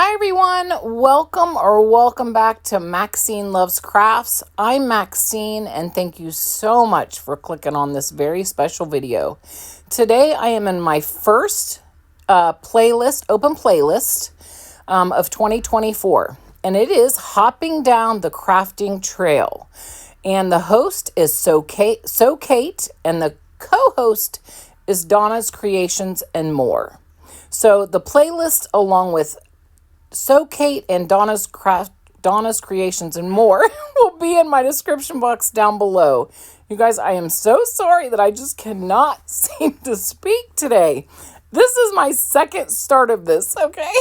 Hi everyone, welcome back to Maxine Loves Crafts. I'm Maxine and thank you so much for clicking on this very special video. Today I am in my first open playlist of 2024 and it is Hopping Down the Crafting Trail. And the host is So Kate and the co-host is Donna's Creations and More. So the playlist along with So Kate and Donna's Creations and More will be in my description box down below. You guys, I am so sorry that I just cannot seem to speak today. This is my second start of this, okay?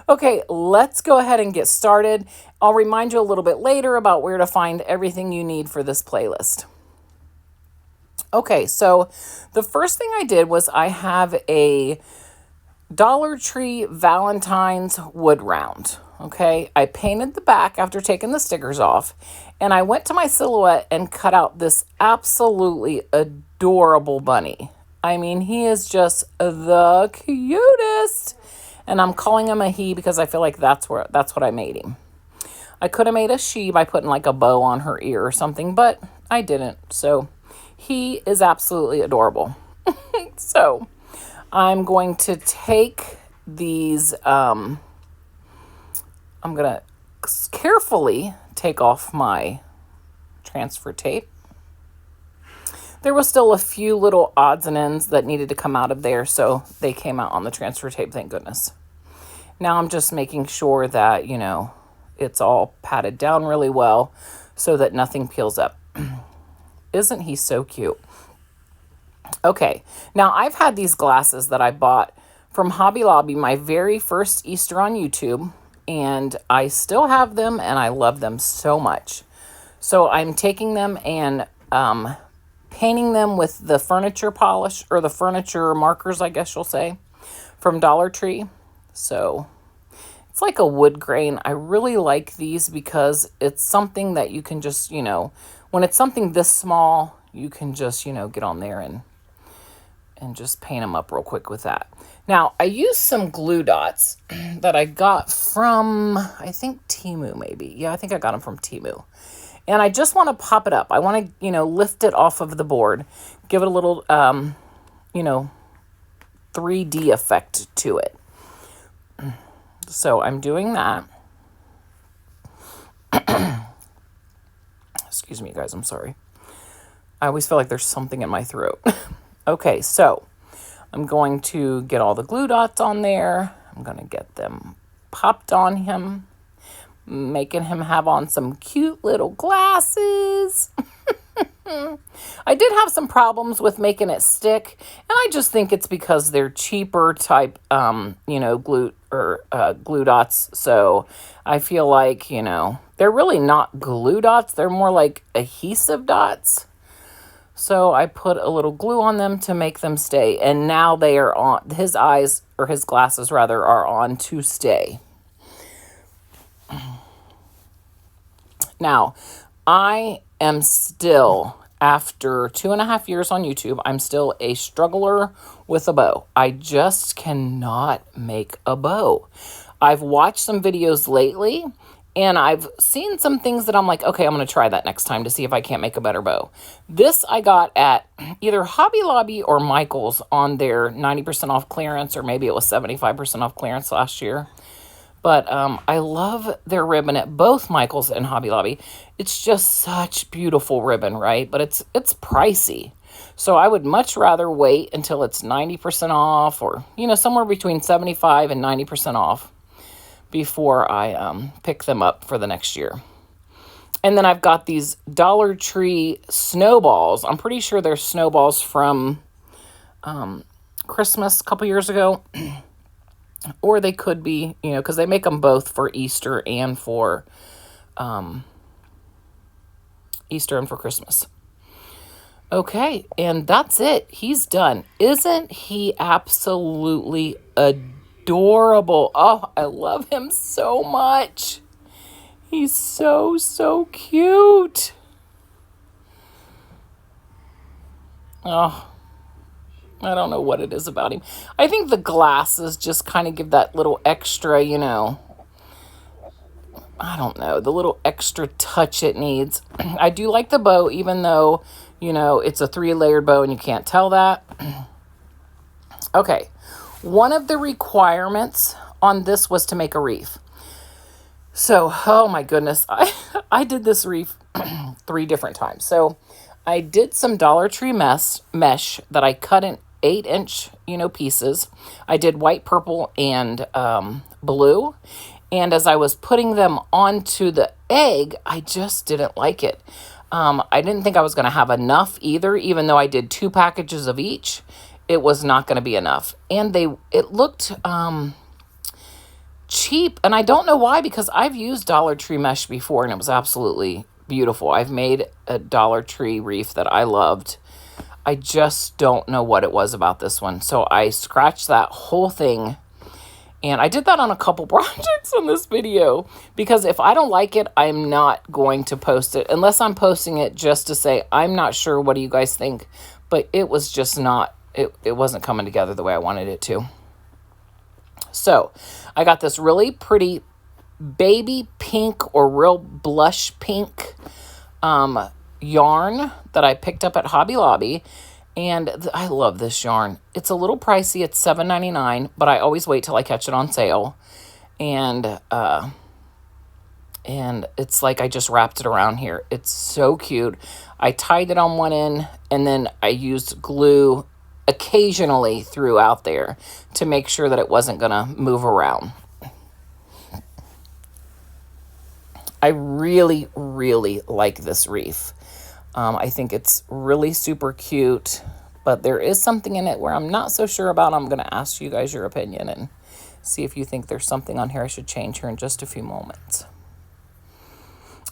Okay, let's go ahead and get started. I'll remind you a little bit later about where to find everything you need for this playlist. Okay, so the first thing I did was I have a Dollar Tree Valentine's wood round. Okay, I painted the back after taking the stickers off, and I went to my silhouette and cut out this absolutely adorable bunny. I mean, he is just the cutest, and I'm calling him a he because I feel like that's what I made him. I could have made a she by putting like a bow on her ear or something, but I didn't. So he is absolutely adorable. So I'm going to take these, I'm going to carefully take off my transfer tape. There was still a few little odds and ends that needed to come out of there, so they came out on the transfer tape, thank goodness. Now I'm just making sure that, you know, it's all patted down really well so that nothing peels up. Isn't he so cute? Okay, now I've had these glasses that I bought from Hobby Lobby my very first Easter on YouTube, and I still have them and I love them so much. So I'm taking them and painting them with the furniture polish, or the furniture markers, I guess you'll say, from Dollar Tree. So it's like a wood grain. I really like these because it's something that you can just, you know, when it's something this small, you can just, you know, get on there and just paint them up real quick with that. Now, I used some glue dots that I got from, I think, Temu maybe. Yeah, I think I got them from Temu. And I just want to pop it up. I want to, you know, lift it off of the board, give it a little, you know, 3D effect to it. So I'm doing that. Excuse me, guys, I'm sorry. I always feel like there's something in my throat. Okay, so I'm going to get all the glue dots on there. I'm going to get them popped on him, making him have on some cute little glasses. I did have some problems with making it stick, and I just think it's because they're cheaper type, you know, glue dots. So I feel like, you know, they're really not glue dots. They're more like adhesive dots. So I put a little glue on them to make them stay. And now they are on, his eyes, or his glasses rather, are on to stay. Now, I am still, after 2.5 years on YouTube, I'm still a struggler with a bow. I just cannot make a bow. I've watched some videos lately, and I've seen some things that I'm like, okay, I'm going to try that next time to see if I can't make a better bow. This I got at either Hobby Lobby or Michael's on their 90% off clearance, or maybe it was 75% off clearance last year. But I love their ribbon at both Michael's and Hobby Lobby. It's just such beautiful ribbon, right? But it's pricey. So I would much rather wait until it's 90% off, or, you know, somewhere between 75 and 90% off, before I pick them up for the next year. And then I've got these Dollar Tree snowballs. I'm pretty sure they're snowballs from Christmas a couple years ago. Or they could be, you know, because they make them both for Easter and for Christmas. Okay, and that's it. He's done. Isn't he absolutely adorable? Oh, I love him so much. He's so, so cute. Oh, I don't know what it is about him. I think the glasses just kind of give that little extra, you know, I don't know, the little extra touch it needs. I do like the bow, even though, you know, it's a 3-layered bow and you can't tell that. Okay, one of the requirements on this was to make a reef. So, oh my goodness, I did this reef 3 different times. So I did some Dollar Tree mesh that I cut in 8-inch, you know, pieces. I did white, purple, and blue. And as I was putting them onto the egg, I just didn't like it. I didn't think I was going to have enough either, even though I did 2 packages of each. It was not going to be enough. And it looked cheap. And I don't know why, because I've used Dollar Tree mesh before and it was absolutely beautiful. I've made a Dollar Tree reef that I loved. I just don't know what it was about this one. So I scratched that whole thing. And I did that on a couple projects on this video, because if I don't like it, I'm not going to post it unless I'm posting it just to say, I'm not sure. What do you guys think? But it was just not, it wasn't coming together the way I wanted it to. So I got this really pretty baby pink or real blush pink yarn that I picked up at Hobby Lobby. And I love this yarn. It's a little pricey. It's $7.99, but I always wait till I catch it on sale. And it's like I just wrapped it around here. It's so cute. I tied it on one end, and then I used glue occasionally throughout there to make sure that it wasn't going to move around. I really, really like this reef. I think it's really super cute, but there is something in it where I'm not so sure about. I'm going to ask you guys your opinion and see if you think there's something on here I should change here in just a few moments.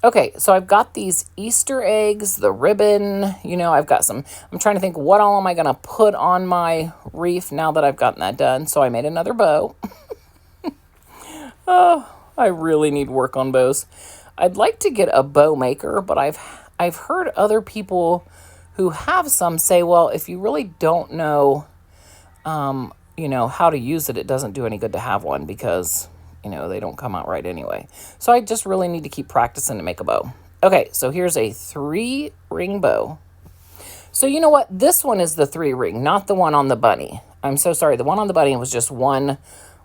Okay, so I've got these Easter eggs, the ribbon, you know, I've got some, I'm trying to think what all am I going to put on my reef now that I've gotten that done. So I made another bow. Oh, I really need work on bows. I'd like to get a bow maker, but I've heard other people who have some say, well, if you really don't know, you know, how to use it, it doesn't do any good to have one because, you know, they don't come out right anyway. So I just really need to keep practicing to make a bow. Okay, so here's a 3-ring bow. So you know what? This one is the 3-ring, not the one on the bunny. I'm so sorry. The one on the bunny was just one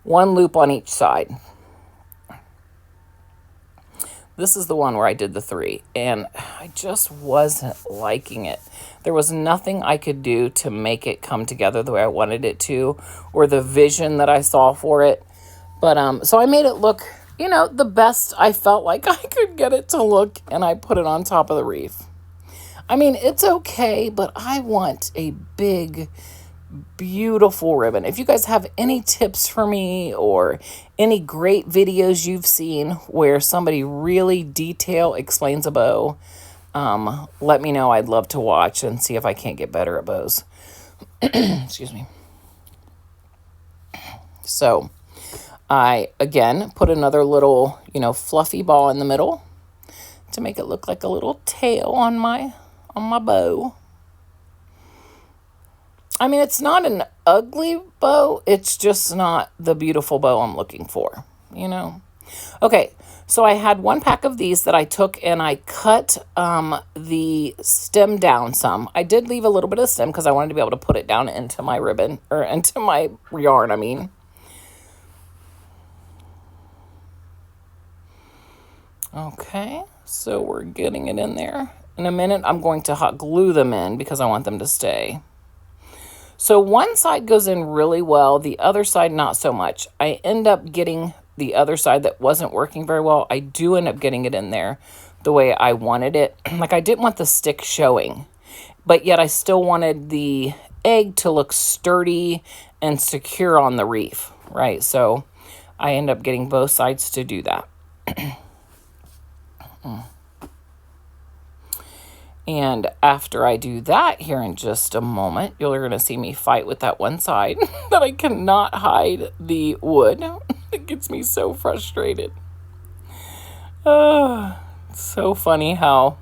loop on each side. This is the one where I did the 3, and I just wasn't liking it. There was nothing I could do to make it come together the way I wanted it to, or the vision that I saw for it. But, so I made it look, you know, the best I felt like I could get it to look, and I put it on top of the reef. I mean, it's okay, but I want a big, beautiful ribbon. If you guys have any tips for me or any great videos you've seen where somebody really explains a bow, let me know. I'd love to watch and see if I can't get better at bows. Excuse me. So I, again, put another little, you know, fluffy ball in the middle to make it look like a little tail on my bow. I mean, it's not an ugly bow. It's just not the beautiful bow I'm looking for, you know? Okay, so I had 1 pack of these that I took and I cut the stem down some. I did leave a little bit of stem because I wanted to be able to put it down into my ribbon, or into my yarn, I mean. Okay, so we're getting it in there. In a minute, I'm going to hot glue them in because I want them to stay. So one side goes in really well, the other side not so much. I end up getting the other side that wasn't working very well. I do end up getting it in there the way I wanted it. Like, I didn't want the stick showing, but yet I still wanted the egg to look sturdy and secure on the reef, right? So I end up getting both sides to do that. And after I do that here in just a moment, you're going to see me fight with that one side that I cannot hide the wood. It gets me so frustrated. It's so funny how,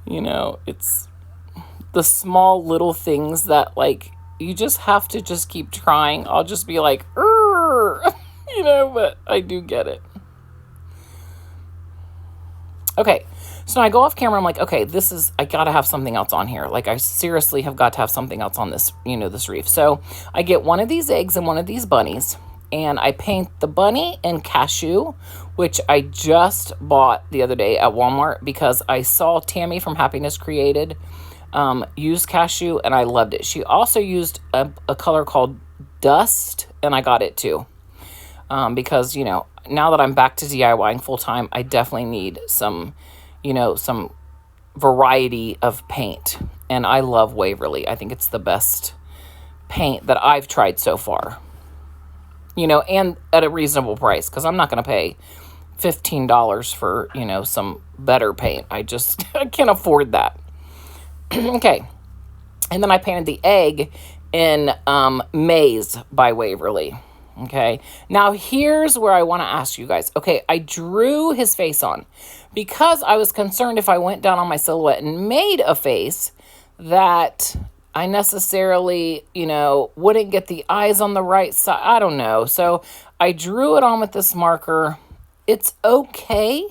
you know, it's the small little things that, like, you just have to just keep trying. I'll just be like, you know, but I do get it. Okay, so I go off camera. I'm like, okay, I gotta have something else on here. Like, I seriously have got to have something else on this, you know, this reef. So I get one of these eggs and one of these bunnies, and I paint the bunny in cashew, which I just bought the other day at Walmart because I saw Tammy from Happiness Created use cashew, and I loved it. She also used a color called Dust, and I got it too. Because, you know, now that I'm back to DIYing full time, I definitely need some, you know, some variety of paint. And I love Waverly. I think it's the best paint that I've tried so far. You know, and at a reasonable price, because I'm not going to pay $15 for, you know, some better paint. I can't afford that. Okay. And then I painted the egg in Maze by Waverly. Okay, now here's where I want to ask you guys. Okay, I drew his face on because I was concerned if I went down on my silhouette and made a face that I necessarily, you know, wouldn't get the eyes on the right side. I don't know. So I drew it on with this marker. It's okay.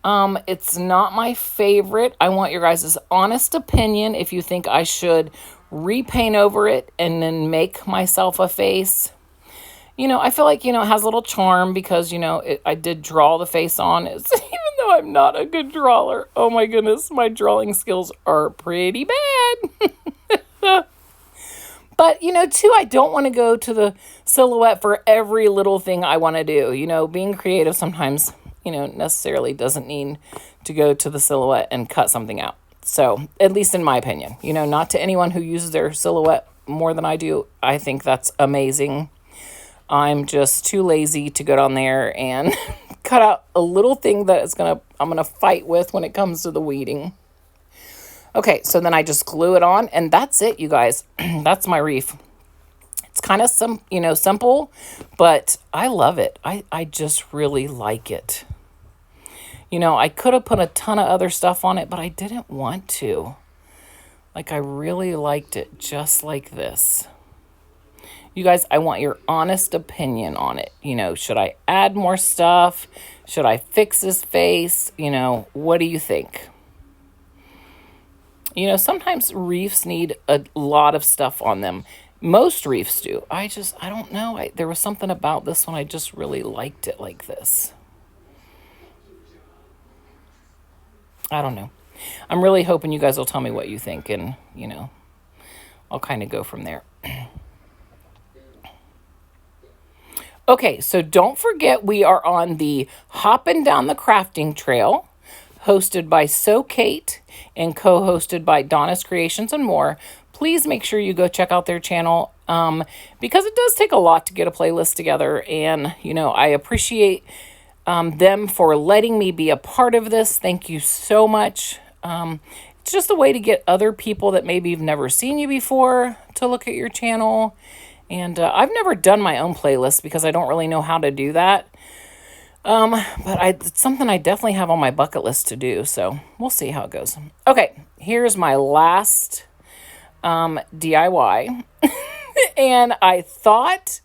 It's not my favorite. I want your guys' honest opinion if you think I should repaint over it and then make myself a face. You know, I feel like, you know, it has a little charm because, you know, I did draw the face on. Even though I'm not a good drawer. Oh my goodness, my drawing skills are pretty bad. But, you know, too, I don't want to go to the silhouette for every little thing I want to do. You know, being creative sometimes, you know, necessarily doesn't need to go to the silhouette and cut something out. So, at least in my opinion, you know, not to anyone who uses their silhouette more than I do. I think that's amazing. I'm just too lazy to go down there and cut out a little thing that I'm going to fight with when it comes to the weeding. Okay, so then I just glue it on, and that's it, you guys. That's my reef. It's kind of simple, but I love it. I just really like it. You know, I could have put a ton of other stuff on it, but I didn't want to. Like, I really liked it just like this. You guys, I want your honest opinion on it. You know, should I add more stuff? Should I fix his face? You know, what do you think? You know, sometimes reefs need a lot of stuff on them. Most reefs do. I don't know. There was something about this one. I just really liked it like this. I don't know. I'm really hoping you guys will tell me what you think, and, you know, I'll kind of go from there. Okay, so don't forget we are on the Hoppin' Down the Crafting Trail, hosted by So Kate and co-hosted by Donna's Creations and More. Please make sure you go check out their channel because it does take a lot to get a playlist together, and, you know, I appreciate them for letting me be a part of this. Thank you so much. It's just a way to get other people that maybe have never seen you before to look at your channel. And I've never done my own playlist because I don't really know how to do that. But it's something I definitely have on my bucket list to do. So we'll see how it goes. Okay, here's my last DIY. And I thought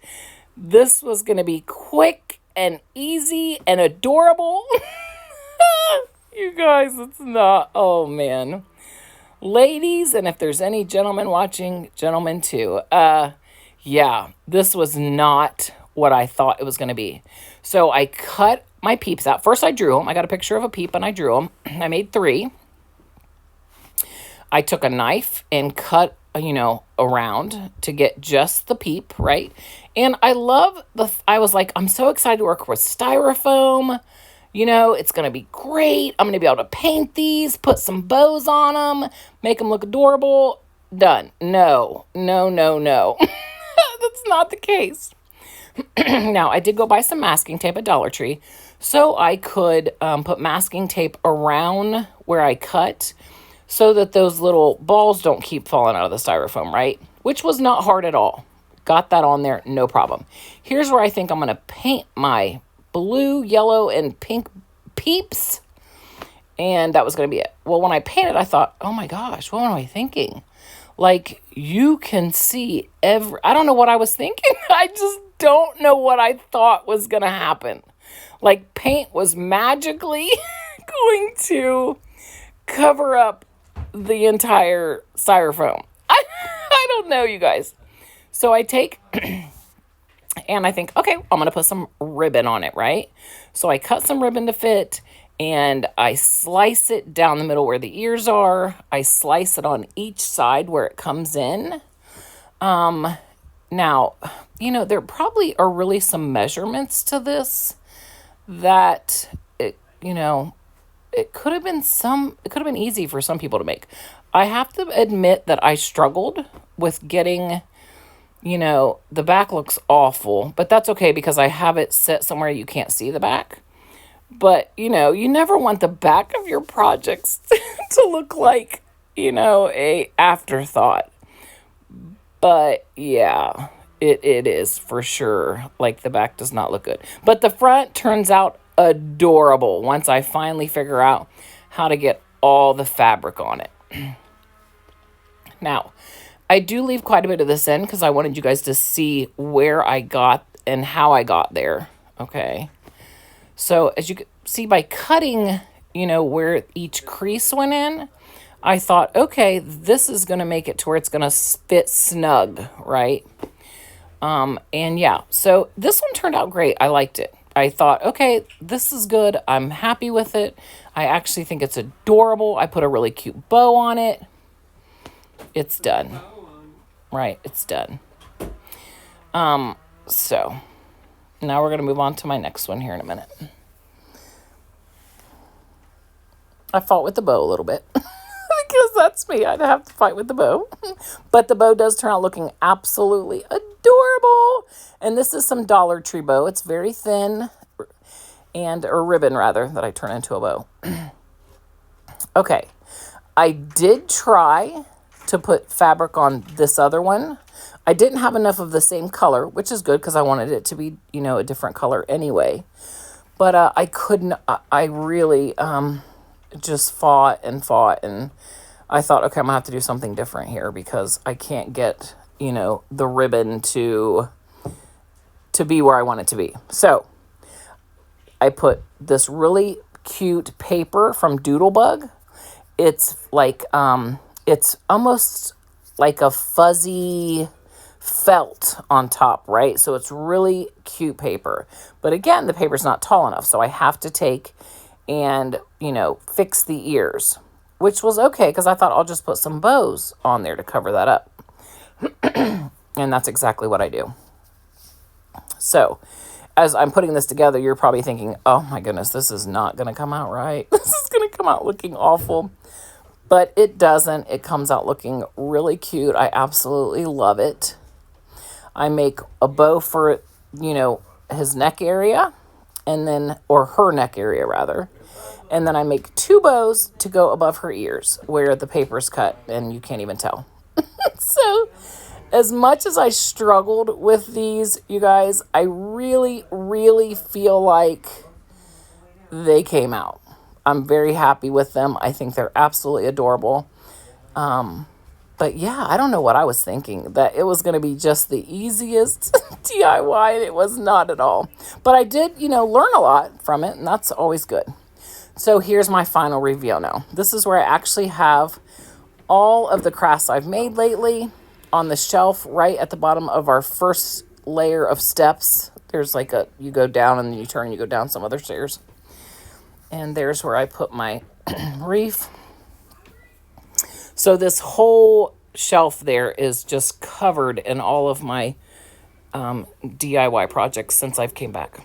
this was going to be quick and easy and adorable. You guys, it's not. Oh, man. Ladies, and if there's any gentlemen watching, gentlemen too. Yeah, this was not what I thought it was going to be. So I cut my peeps out. First I drew them. I got a picture of a peep and I drew them. I made 3. I took a knife and cut, you know, around to get just the peep, right? And I was like, I'm so excited to work with styrofoam. You know, it's going to be great. I'm going to be able to paint these, put some bows on them, make them look adorable. Done. No. That's not the case. Now, I did go buy some masking tape at Dollar Tree so I could put masking tape around where I cut so that those little balls don't keep falling out of the styrofoam, right? Which was not hard at all. Got that on there, no problem. Here's where I think I'm going to paint my blue, yellow, and pink peeps. And that was going to be it. Well, when I painted, I thought, oh my gosh, what am I thinking? Like, you can see I don't know what I was thinking. I just don't know what I thought was going to happen. Like, paint was magically going to cover up the entire styrofoam. I don't know, you guys. So I take and I think, okay, I'm going to put some ribbon on it, right? So I cut some ribbon to fit, and I slice it down the middle where the ears are. I slice it on each side where it comes in. Now, you know, there probably are really some measurements to this that it, you know, it could have been easy for some people to make. I have to admit that I struggled with getting, you know, the back looks awful, but that's okay because I have it set somewhere you can't see the back. But, you know, you never want the back of your projects to look like, you know, a afterthought. But yeah, it is for sure. Like, the back does not look good. But the front turns out adorable once I finally figure out how to get all the fabric on it. Now, I do leave quite a bit of this in because I wanted you guys to see where I got and how I got there. Okay. So as you can see by cutting, you know, where each crease went in, I thought, okay, this is going to make it to where it's going to fit snug, right? And yeah, so this one turned out great. I liked it. I thought, okay, this is good. I'm happy with it. I actually think it's adorable. I put a really cute bow on it. It's done. Right, it's done. So now we're going to move on to my next one here in a minute. I fought with the bow a little bit because that's me. I'd have to fight with the bow. But the bow does turn out looking absolutely adorable. And this is some Dollar Tree bow. It's very thin, or ribbon rather, that I turn into a bow. Okay, I did try to put fabric on this other one. I didn't have enough of the same color, which is good because I wanted it to be, you know, a different color anyway. But I couldn't, I really just fought, and I thought, okay, I'm gonna have to do something different here because I can't get, you know, the ribbon to be where I want it to be. So I put this really cute paper from Doodlebug. It's like, it's almost like a fuzzy felt on top, right? So it's really cute paper. But again, the paper's not tall enough. So I have to take and, you know, fix the ears, which was okay because I thought I'll just put some bows on there to cover that up. And that's exactly what I do. So as I'm putting this together, you're probably thinking, oh my goodness, this is not going to come out right. This is going to come out looking awful. But it doesn't. It comes out looking really cute. I absolutely love it. I make a bow for, you know, his neck area, and then, or her neck area rather. And then I make 2 bows to go above her ears where the paper's cut and you can't even tell. So as much as I struggled with these, you guys, I really, really feel like they came out. I'm very happy with them. I think they're absolutely adorable. But yeah, I don't know what I was thinking, that it was going to be just the easiest DIY, and it was not at all. But I did, you know, learn a lot from it, and that's always good. So here's my final reveal now. This is where I actually have all of the crafts I've made lately on the shelf right at the bottom of our first layer of steps. There's like you go down and then you turn and you go down some other stairs. And there's where I put my Reef. So this whole shelf there is just covered in all of my DIY projects since I've came back.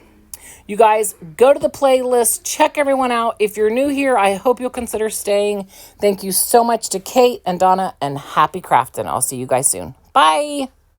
You guys, go to the playlist, check everyone out. If you're new here, I hope you'll consider staying. Thank you so much to Kate and Donna, and happy crafting. I'll see you guys soon. Bye.